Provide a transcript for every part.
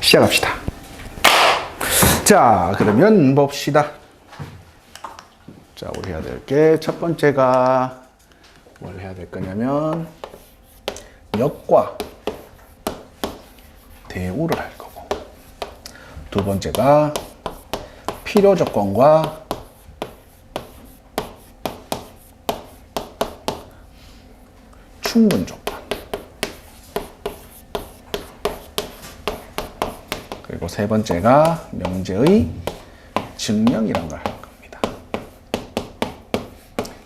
시작합시다. 자, 그러면 봅시다. 자, 우리 해야 될 게 첫 번째가 뭘 해야 될 거냐면 역과 대우를 할 거고, 두 번째가 필요 조건과 충분 조건, 그리고 세 번째가 명제의 증명이라는 걸 할 겁니다.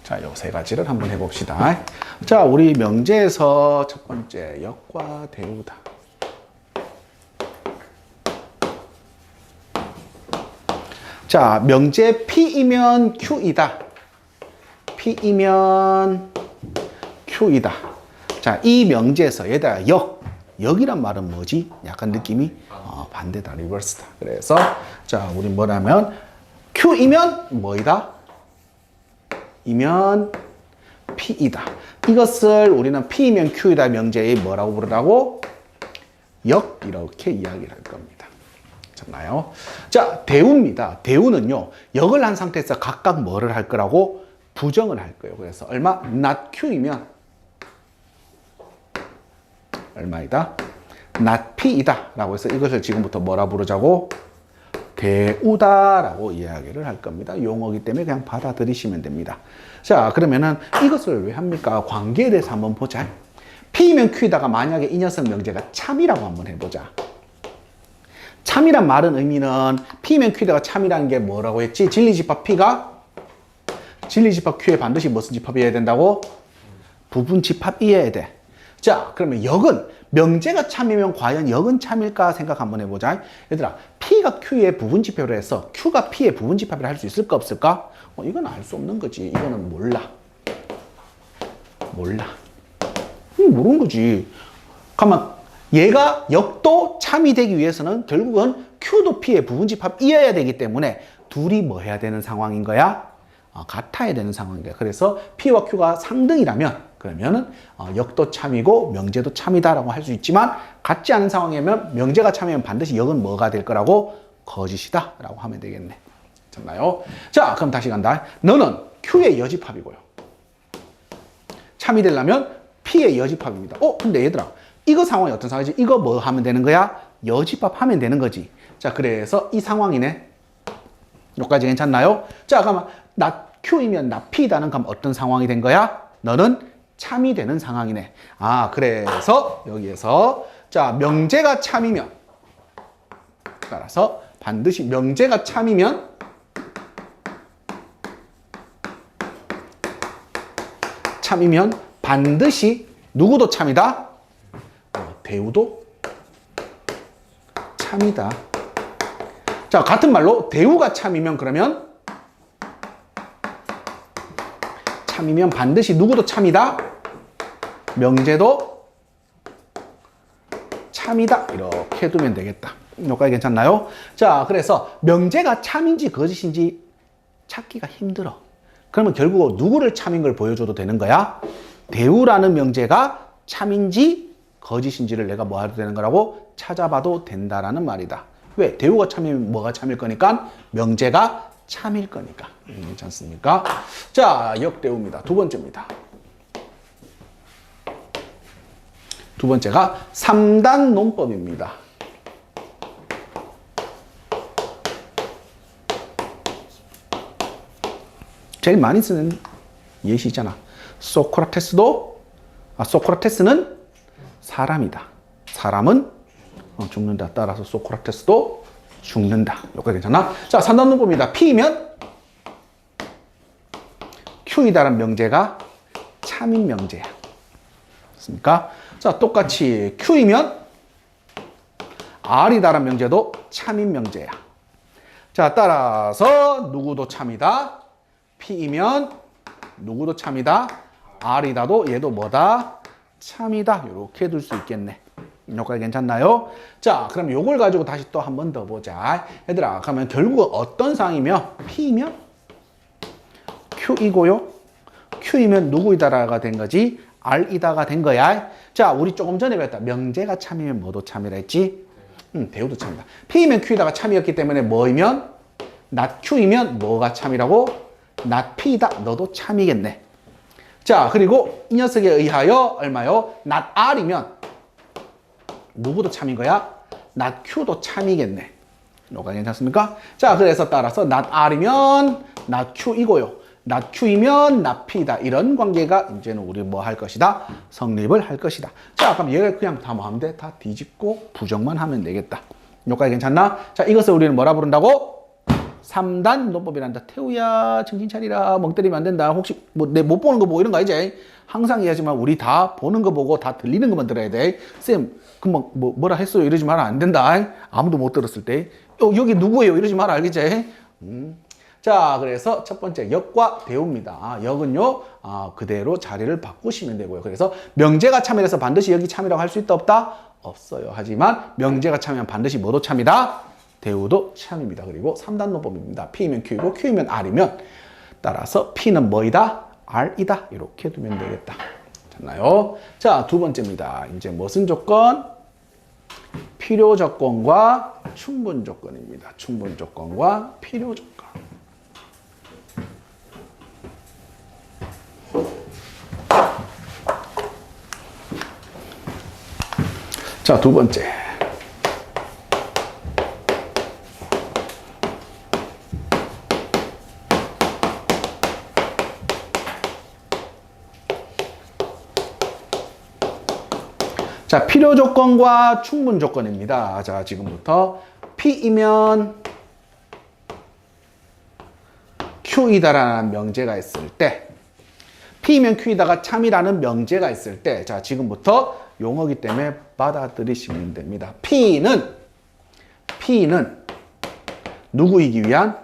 자, 요 세 가지를 한번 해봅시다. 자, 우리 명제에서 첫 번째 역과 대우다. 자, 명제 P이면 Q이다. P이면 Q이다. 자, 이 명제에서 얘들아 역이란 말은 뭐지? 약간 느낌이 반대다, 리버스다. 그래서 자, 우리 뭐라면 Q이면 뭐이다? 이면 P이다. 이것을 우리는 P이면 Q이다 명제의 뭐라고 부르라고? 역, 이렇게 이야기를 할 겁니다. 잖아요. 자, 대우입니다. 대우는요, 역을 한 상태에서 각각 뭐를 할 거라고? 부정을 할 거예요. 그래서 얼마? not Q이면 얼마이다? not P이다 라고 해서 이것을 지금부터 뭐라 부르자고? 대우다 라고 이야기를 할 겁니다. 용어이기 때문에 그냥 받아들이시면 됩니다. 자, 그러면은 이것을 왜 합니까? 관계에 대해서 한번 보자. P이면 Q이다가 만약에 이 녀석 명제가 참이라고 한번 해보자. 참이란 말은 의미는 P면 Q에다가 참이라는 게 뭐라고 했지? 진리집합 P가 진리집합 Q에 반드시 무슨 집합이어야 된다고? 부분집합이어야 돼. 자, 그러면 역은 명제가 참이면 과연 역은 참일까 생각 한번 해보자. 얘들아, P가 Q의 부분집합으로 해서 Q가 P의 부분집합을 할 수 있을까 없을까? 이건 알 수 없는 거지. 이거는 몰라. 모르는 거지. 가만. 얘가 역도 참이 되기 위해서는 결국은 Q도 P의 부분집합이어야 되기 때문에 둘이 뭐 해야 되는 상황인 거야? 같아야 되는 상황인 거야. 그래서 P와 Q가 상등이라면 그러면은 역도 참이고 명제도 참이다라고 할 수 있지만, 같지 않은 상황이면 명제가 참이면 반드시 역은 뭐가 될 거라고? 거짓이다 라고 하면 되겠네. 됐나요? 자, 그럼 다시 간다. 너는 Q의 여집합이고요. 참이 되려면 P의 여집합입니다. 근데 얘들아, 이거 상황이 어떤 상황이지? 이거 뭐 하면 되는 거야? 여집합 하면 되는 거지. 자, 그래서 이 상황이네. 여기까지 괜찮나요? 자, 그러면 나 Q이면 나 P다는 그럼 어떤 상황이 된 거야? 너는 참이 되는 상황이네. 그래서 여기에서 자, 명제가 참이면, 따라서 반드시 명제가 참이면 반드시 누구도 참이다? 대우도 참이다. 자, 같은 말로 대우가 참이면 그러면 반드시 누구도 참이다? 명제도 참이다. 이렇게 두면 되겠다. 여기까지 괜찮나요? 자, 그래서 명제가 참인지 거짓인지 찾기가 힘들어. 그러면 결국 누구를 참인 걸 보여줘도 되는 거야? 대우라는 명제가 참인지 거짓인지를 내가 뭐 해도 되는 거라고? 찾아봐도 된다라는 말이다. 왜? 대우가 참이면 뭐가 참일 거니까? 명제가 참일 거니까. 괜찮지 않습니까? 자, 역대우입니다. 두 번째입니다. 두 번째가 3단 논법입니다. 제일 많이 쓰는 예시잖아. 소크라테스는 사람이다. 사람은 죽는다. 따라서 소크라테스도 죽는다. 여기까지 괜찮나? 자, 3단 논법입니다. P이면 Q이다라는 명제가 참인 명제야. 맞습니까? 자, 똑같이 Q이면 R이다라는 명제도 참인 명제야. 자, 따라서 누구도 참이다. P이면 누구도 참이다. R이다도 얘도 뭐다? 참이다. 이렇게 둘 수 있겠네. 여기까지 괜찮나요? 자, 그럼 요걸 가지고 다시 또 한 번 더 보자. 얘들아, 그러면 결국 어떤 상황이며? P이면 Q이고요. Q이면 누구이다라가 된 거지? R이다가 된 거야. 자, 우리 조금 전에 배웠다. 명제가 참이면 뭐도 참이라 했지? 대우도 참이다. P이면 Q이다가 참이었기 때문에 뭐이면? not Q이면 뭐가 참이라고? not P이다. 너도 참이겠네. 자, 그리고 이 녀석에 의하여 얼마요? not R이면 누구도 참인 거야? not Q도 참이겠네. 뭐가 괜찮습니까? 자, 그래서 따라서 not R이면 not Q이고요. not Q이면 not P다. 이런 관계가 이제는 우리 뭐 할 것이다? 성립을 할 것이다. 자, 그럼 얘가 그냥 다 뭐 하면 돼? 다 뒤집고 부정만 하면 되겠다. 여기까지 괜찮나? 자, 이것을 우리는 뭐라 부른다고? 3단 논법이란다. 태우야, 정신 차리라. 멍 때리면 안 된다. 혹시 뭐 내 못 보는 거 보고 이런 거 아니지? 항상 얘기하지만 우리 다 보는 거 보고 다 들리는 것만 들어야 돼. 쌤, 금방 뭐라 했어요? 이러지 마라. 안 된다. 아무도 못 들었을 때. 여기 누구예요? 이러지 마라. 알겠지? 자, 그래서 첫 번째 역과 대우입니다. 역은요, 그대로 자리를 바꾸시면 되고요. 그래서 명제가 참이라서 반드시 여기 참이라고 할 수 있다 없다? 없어요. 하지만 명제가 참이면 반드시 뭐도 참이다? 대우도 참입니다. 그리고 3단 논법입니다. P이면 Q이고 Q이면 R이면 따라서 P는 뭐이다? R이다. 이렇게 두면 되겠다. 됐나요? 자, 두 번째입니다. 이제 무슨 조건? 필요 조건과 충분 조건입니다. 충분 조건과 필요 조건. 자, 두 번째. 자, 필요 조건과 충분 조건입니다. 자, 지금부터 P이면 Q이다라는 명제가 있을 때, P이면 Q이다가 참이라는 명제가 있을 때, 자, 지금부터 용어기 때문에 받아들이시면 됩니다. P는 누구이기 위한?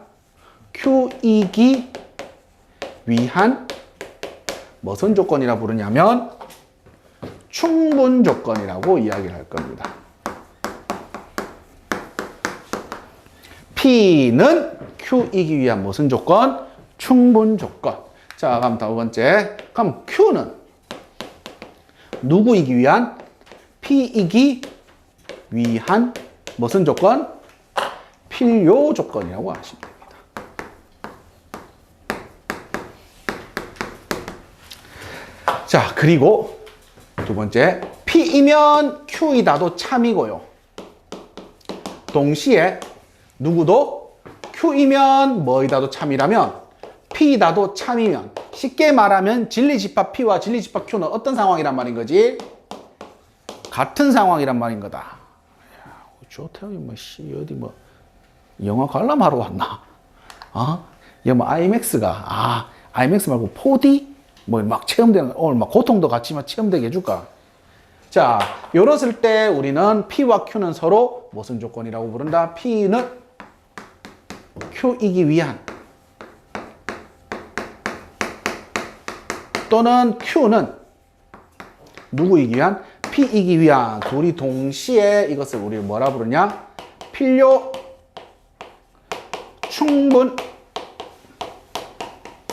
Q이기 위한 무슨 조건이라 부르냐면 충분 조건이라고 이야기를 할 겁니다. P는 Q이기 위한 무슨 조건? 충분 조건. 자, 그럼 두 번째. 그럼 Q는 누구이기 위한? P이기 위한 무슨 조건? 필요 조건이라고 하시면 됩니다. 자, 그리고 두 번째, P이면 Q이다도 참이고요. 동시에 누구도 Q이면 뭐이다도 참이라면 P이다도 참이면 쉽게 말하면 진리집합 P와 진리집합 Q는 어떤 상황이란 말인 거지? 같은 상황이란 말인 거다. 야, 좋대요. 뭐 어디 뭐 영화 관람하러 왔나? 얘 뭐 IMAX가 IMAX 말고 4D 뭐 막 체험되는 오늘 막 고통도 같이 막 체험되게 해줄까? 자, 이랬을 때 우리는 P와 Q는 서로 무슨 조건이라고 부른다? P는 Q이기 위한 또는 Q는 누구이기 위한? P이기 위한 둘이 동시에 이것을 우리 뭐라 부르냐? 필요 충분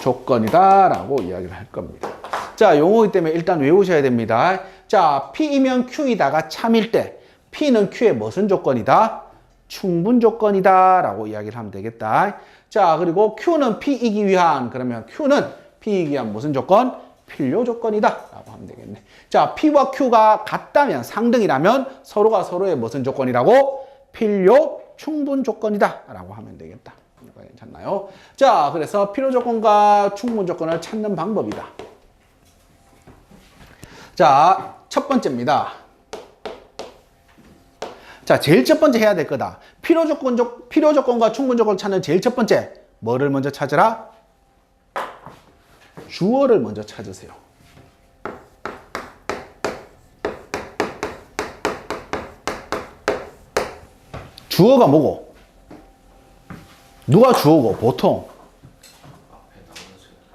조건이다 라고 이야기를 할 겁니다. 자, 용어이기 때문에 일단 외우셔야 됩니다. 자, P이면 Q이다가 참일 때 P는 Q의 무슨 조건이다? 충분 조건이다 라고 이야기를 하면 되겠다. 자, 그리고 Q는 P이기 위한 그러면 Q는 P이기 위한 무슨 조건? 필요 조건이다 라고 하면 되겠네. 자, P와 Q가 같다면 상등이라면 서로가 서로의 무슨 조건이라고? 필요 충분 조건이다 라고 하면 되겠다. 이거 괜찮나요? 자, 그래서 필요 조건과 충분 조건을 찾는 방법이다. 자, 첫 번째입니다. 자, 제일 첫 번째 해야 될 거다. 필요 조건과 충분 조건을 찾는 제일 첫 번째. 뭐를 먼저 찾으라? 주어를 먼저 찾으세요. 주어가 뭐고? 누가 주어고? 보통.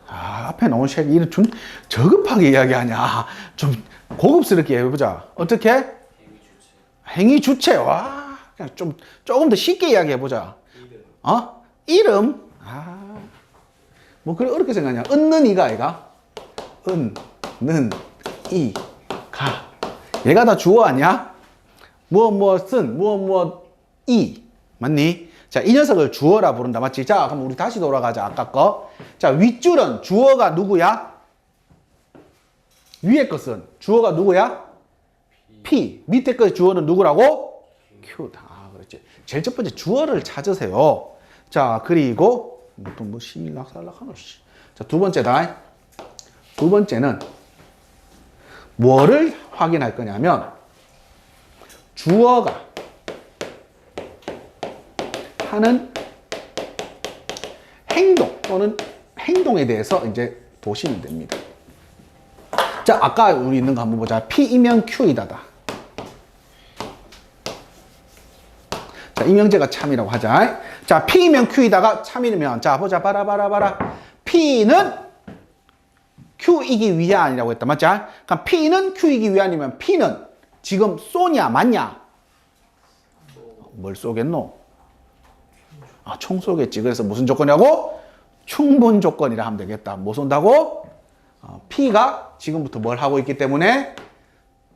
앞에 나온 책, 이는 좀 저급하게 이야기하냐. 좀 고급스럽게 해보자. 어떻게? 행위 주체. 와, 그냥 조금 더 쉽게 이야기해보자. 이름? 뭐, 그래, 어렵게 생각하냐. 얻는 이가, 아이가? 은, 는, 이, 가. 얘가 다 주어 아니야? 무엇무엇은, 무엇무엇이. 맞니? 자, 이 녀석을 주어라 부른다. 맞지? 자, 그럼 우리 다시 돌아가자. 아까 거. 자, 윗줄은 주어가 누구야? 위에 것은 주어가 누구야? P. 밑에 거 주어는 누구라고? Q다. 아, 그렇지. 제일 첫 번째 주어를 찾으세요. 자, 그리고 또 뭐 신일락살락하노. 자, 두 번째다. 두 번째는 뭐를 확인할 거냐면 주어가 하는 행동 또는 행동에 대해서 이제 보시면 됩니다. 자, 아까 우리 있는 거 한번 보자. P이면 Q이다다. 자, 이명제가 참이라고 하자. 자, P이면 Q이다가 참이면, 자, 보자. 봐라. P는 Q이기 위한이라고 했다. 맞지? 그럼 P는 Q이기 위한이면 P는 지금 쏘냐, 맞냐? 뭘 쏘겠노? 아, 총 쏘겠지. 그래서 무슨 조건이라고? 충분 조건이라 하면 되겠다. 뭐 쏜다고? P가 지금부터 뭘 하고 있기 때문에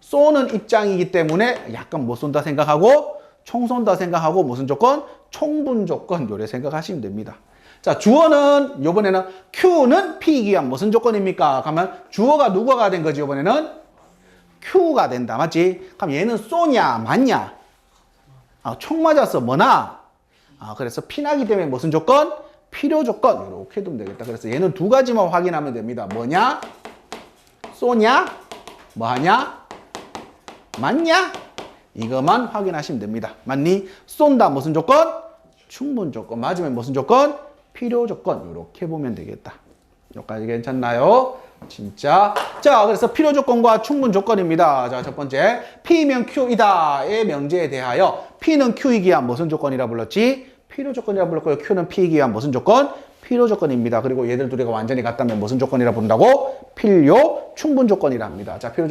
쏘는 입장이기 때문에 약간 못 쏜다 생각하고 총 쏜다 생각하고 무슨 조건?充분 조건. 요래 생각하시면 됩니다. 자, 주어는 요번에는 Q는 P이기 위한 무슨 조건입니까? 그러면 주어가 누구가 된 거지? 요번에는 Q가 된다. 맞지? 그럼 얘는 쏘냐 맞냐? 총 맞았어 뭐나? 그래서 P나기 때문에 무슨 조건? 필요 조건. 이렇게 두면 되겠다. 그래서 얘는 두 가지만 확인하면 됩니다. 뭐냐? 쏘냐? 뭐하냐? 맞냐? 이것만 확인하시면 됩니다. 맞니? 쏜다 무슨 조건? 충분 조건. 맞으면 무슨 조건? 필요 조건. 이렇게 보면 되겠다. 여기까지 괜찮나요? 진짜. 자, 그래서 필요 조건과 충분 조건입니다. 자, 첫 번째. P면 Q이다의 명제에 대하여 P는 Q이기 위한 무슨 조건이라 불렀지? 필요 조건이라 불렀고요. Q는 P이기 위한 무슨 조건? 필요 조건입니다. 그리고 얘들 둘이가 완전히 같다면 무슨 조건이라 부른다고? 필요 충분 조건이라 합니다. 자, 필요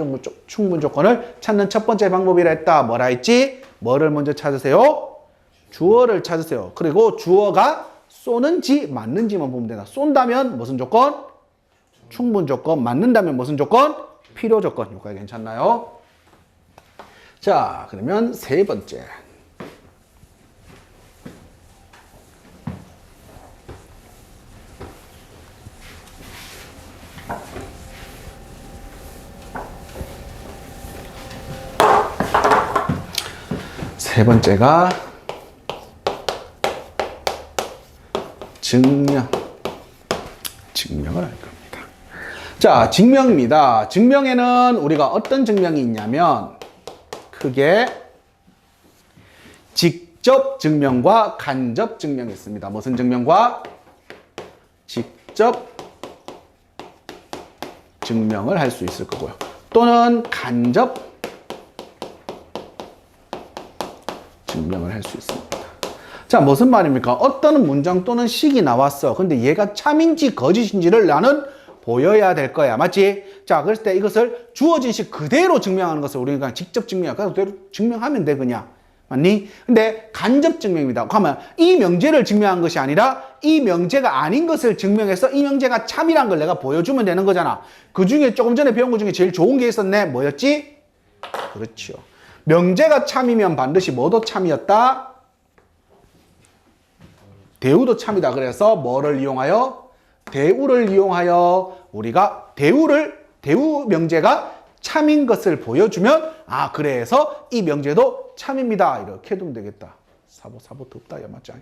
충분 조건을 찾는 첫 번째 방법이라 했다. 뭐라 했지? 뭐를 먼저 찾으세요? 주어를 찾으세요. 그리고 주어가 쏘는지 맞는지만 보면 된다. 쏜다면 무슨 조건? 충분 조건. 맞는다면 무슨 조건? 필요 조건. 여기까지 괜찮나요? 자, 그러면 세 번째. 세 번째가 증명을 할 겁니다. 자, 증명입니다. 증명에는 우리가 어떤 증명이 있냐면 크게 직접 증명과 간접 증명이 있습니다. 무슨 증명과? 직접 증명을 할 수 있을 거고요. 또는 간접 증명을 할 수 있습니다. 자, 무슨 말입니까? 어떤 문장 또는 식이 나왔어. 근데 얘가 참인지 거짓인지를 나는 보여야 될 거야. 맞지? 자, 그랬을 때 이것을 주어진 식 그대로 증명하는 것을 우리가 그냥 직접 그대로 증명하면 돼, 그냥. 맞니? 근데 간접 증명입니다. 그러면 이 명제를 증명한 것이 아니라 이 명제가 아닌 것을 증명해서 이 명제가 참이란 걸 내가 보여주면 되는 거잖아. 그 중에 조금 전에 배운 것 중에 제일 좋은 게 있었네. 뭐였지? 그렇죠. 명제가 참이면 반드시 뭐도 참이었다? 대우도 참이다. 그래서 뭐를 이용하여? 대우를 이용하여 우리가 대우 명제가 참인 것을 보여주면 그래서 이 명제도 참입니다. 이렇게 두면 되겠다. 사보 덥다. 야, 맞지?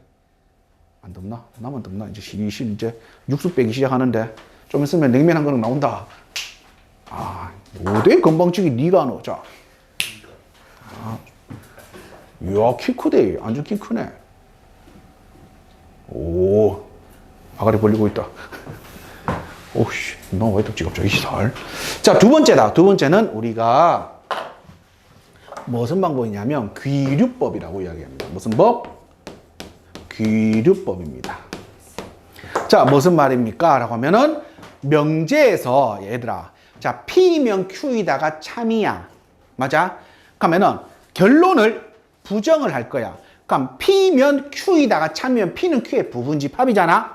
안 덥나? 나만 덥나? 이제 시리시 이제 육수 빼기 시작하는데 좀 있으면 냉면 한 그릇 나온다. 어디 건방지게 니가 안 오자. 이야, 키 크대. 완전 키 크네. 오, 아가리 벌리고 있다. 오씨, 너 왜 덥지 갑자기 살? 자, 두 번째다. 두 번째는 우리가 무슨 방법이냐면 귀류법이라고 이야기합니다. 무슨 법? 귀류법입니다. 자, 무슨 말입니까? 라고 하면은 명제에서 얘들아, 자, P면 Q이다가 참이야. 맞아? 그러면은 결론을 부정을 할 거야. 그럼 P면 Q이다가 참이면 P는 Q의 부분집합이잖아.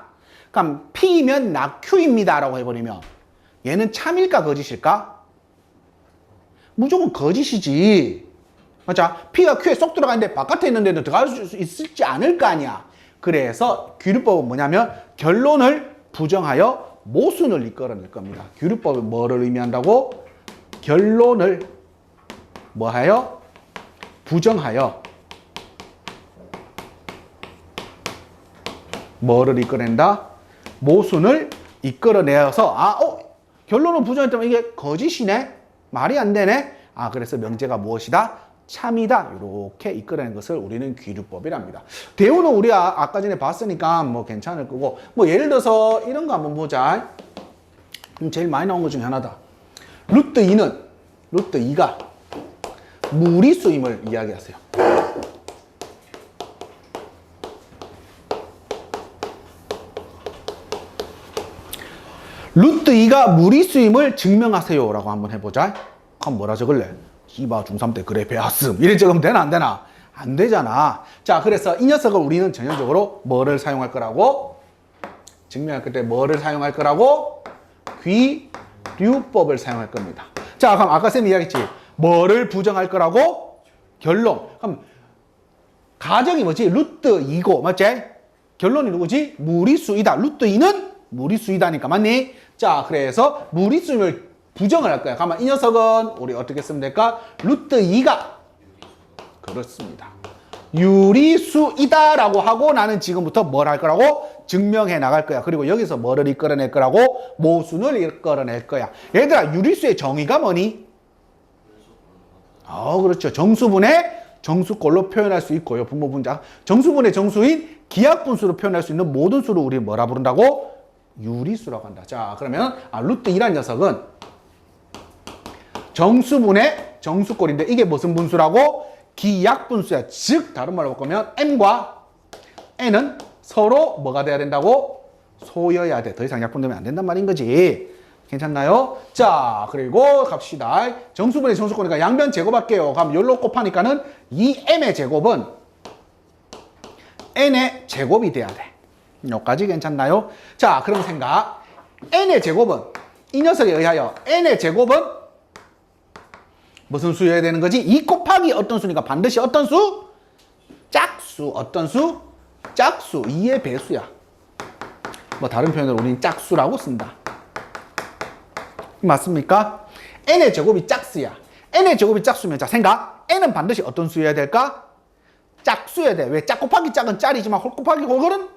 그럼 P면 나 Q입니다 라고 해버리면 얘는 참일까 거짓일까? 무조건 거짓이지. 맞죠? P가 Q에 쏙 들어가는데 바깥에 있는 데는 들어갈 수 있을지 않을 거 아니야. 그래서 귀류법은 뭐냐면 결론을 부정하여 모순을 이끌어낼 겁니다. 귀류법은 뭐를 의미한다고? 결론을 뭐하여? 부정하여 뭐를 이끌어낸다? 모순을 이끌어내어서 결론을 부정했다면 이게 거짓이네? 말이 안 되네? 그래서 명제가 무엇이다? 참이다. 이렇게 이끌어낸 것을 우리는 귀류법이랍니다. 대우는 우리가 아까 전에 봤으니까 뭐 괜찮을 거고, 뭐 예를 들어서 이런 거 한번 보자. 제일 많이 나온 것 중에 하나다. 루트 2가 무리수임을 이야기하세요. 루트 2가 무리수임을 증명하세요 라고 한번 해보자. 그럼 뭐라 적을래? 이봐 중3 때 그래 배웠음 이래 적으면 되나 안 되나? 안 되잖아. 자, 그래서 이 녀석을 우리는 전형적으로 뭐를 사용할 거라고? 증명할 때 뭐를 사용할 거라고? 귀류법을 사용할 겁니다. 자, 그럼 아까 쌤이 이야기했지. 뭐를 부정할 거라고? 결론. 그럼 가정이 뭐지? 루트 2고 맞지? 결론이 누구지? 무리수이다. 루트 2는 무리수이다니까 맞니? 자, 그래서 무리수임을 부정을 할 거야. 가만 이 녀석은 우리 어떻게 쓰면 될까? 루트 2가 그렇습니다. 유리수이다 라고 하고 나는 지금부터 뭘 할 거라고? 증명해 나갈 거야. 그리고 여기서 뭐를 이끌어낼 거라고? 모순을 이끌어낼 거야. 얘들아, 유리수의 정의가 뭐니? 그렇죠. 정수분의 정수꼴로 표현할 수 있고요. 분모분자. 정수분의 정수인 기하분수로 표현할 수 있는 모든 수를 우리 뭐라 부른다고? 유리수라고 한다. 자, 그러면 루트 2란 녀석은 정수분의 정수꼴인데 이게 무슨 분수라고? 기약분수야. 즉 다른 말로 바꾸면 m과 n은 서로 뭐가 돼야 된다고? 소여야 돼. 더 이상 약분되면 안 된단 말인 거지. 괜찮나요? 자, 그리고 갑시다. 정수분의 정수꼴이니까 양변 제곱할게요. 그럼 열로 곱하니까는 이 m의 제곱은 n의 제곱이 돼야 돼. 여기까지 괜찮나요? 자, 그럼 생각. n의 제곱은 이 녀석에 의하여 n의 제곱은 무슨 수여야 되는 거지? 2 곱하기 어떤 수니까 반드시 어떤 수? 짝수. 어떤 수? 짝수. 2의 배수야. 뭐 다른 표현으로 우리는 짝수라고 쓴다. 맞습니까? n의 제곱이 짝수야. n의 제곱이 짝수면 자 생각. n은 반드시 어떤 수여야 될까? 짝수여야 돼. 왜? 짝 곱하기 짝은 짤이지만 홀 곱하기 홀은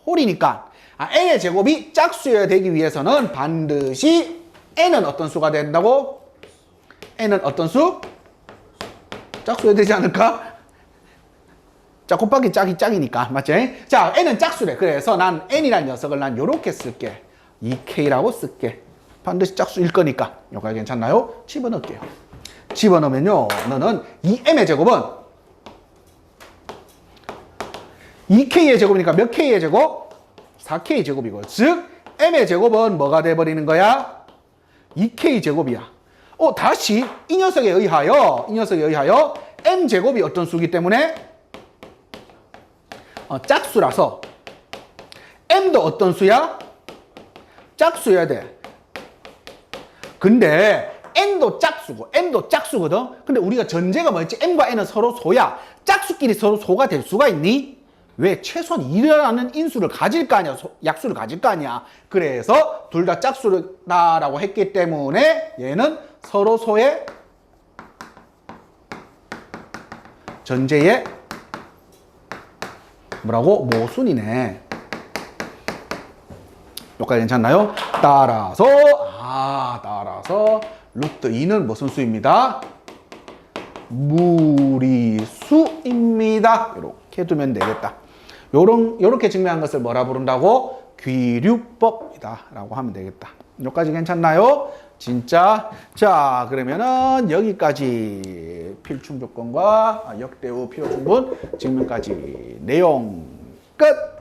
홀이니까. n의 제곱이 짝수여야 되기 위해서는 반드시 n은 어떤 수가 된다고? n은 어떤 수? 짝수여야 되지 않을까? 짝 곱하기 짝이 짝이니까. 맞지? 자, n은 짝수래. 그래서 난 n이라는 녀석을 난 요렇게 쓸게. 2k라고 쓸게. 반드시 짝수일 거니까. 여기까지 괜찮나요? 집어넣을게요. 집어넣으면요. 너는 이 m의 제곱은 2k의 제곱이니까 몇 k의 제곱? 4k 제곱이고. 즉 m의 제곱은 뭐가 돼버리는 거야? 2k 제곱이야. 다시 이 녀석에 의하여 m 제곱이 어떤 수기 때문에 짝수라서 m도 어떤 수야? 짝수여야 돼. 근데 n도 짝수고 m도 짝수거든. 근데 우리가 전제가 뭐였지? m과 n은 서로 소야. 짝수끼리 서로 소가 될 수가 있니? 왜? 최소한 2라는 인수를 가질 거 아니야. 약수를 가질 거 아니야. 그래서 둘 다 짝수다라고 했기 때문에 얘는 서로 소의 전제의 뭐라고? 모순이네. 여기까지 괜찮나요? 따라서 루트 2는 무슨 수입니다? 무리수입니다. 이렇게 두면 되겠다. 요렇게 증명한 것을 뭐라 부른다고? 귀류법이다 라고 하면 되겠다. 여기까지 괜찮나요? 진짜. 자, 그러면은 여기까지 필충 조건과 역대우 필요 충분 증명까지 내용 끝!